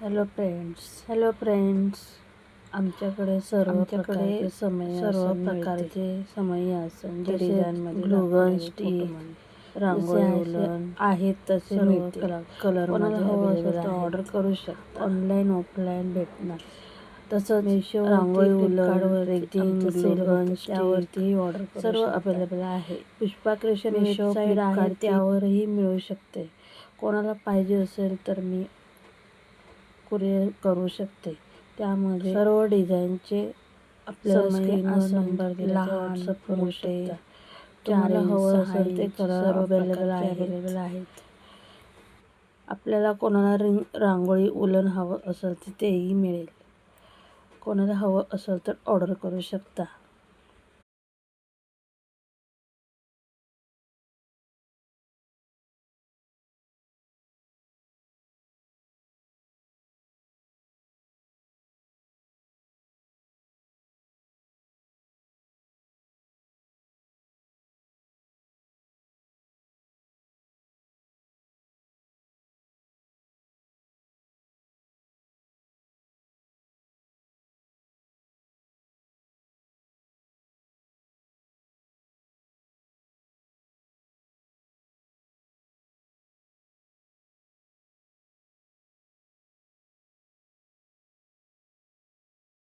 Hello friends, आमच्याकडे सर्व प्रकारचे समई आसन जसे ग्लुगन स्टिक रांगोळी उलन आहेत तसे मिळते. कलरमध्ये अवेलेबल ऑर्डर करू शकता. ऑनलाईन ऑफलाईन भेटणार. तसंच रांगोळी उलन रेक्झिन ग्लुगन त्यावरती ऑर्डर सर्व अवेलेबल आहे. पुष्पा क्रिएशन वेबसाईट आहे त्यावरही मिळू शकते. कोणाला पाहिजे असेल तर मी कुरिअर करू शकते. त्यामध्ये सर्व डिझाईनचे आपल्याला स्क्रीनवर नंबर दिला व्हॉट्सअप मोठे तुम्हाला हवं असेल ते कलर अवेलेबल आहेत. आपल्याला कोणाला रांगोळी उलन हवं असेल तर तेही मिळेल. कोणाला हवं असेल तर ऑर्डर करू शकता.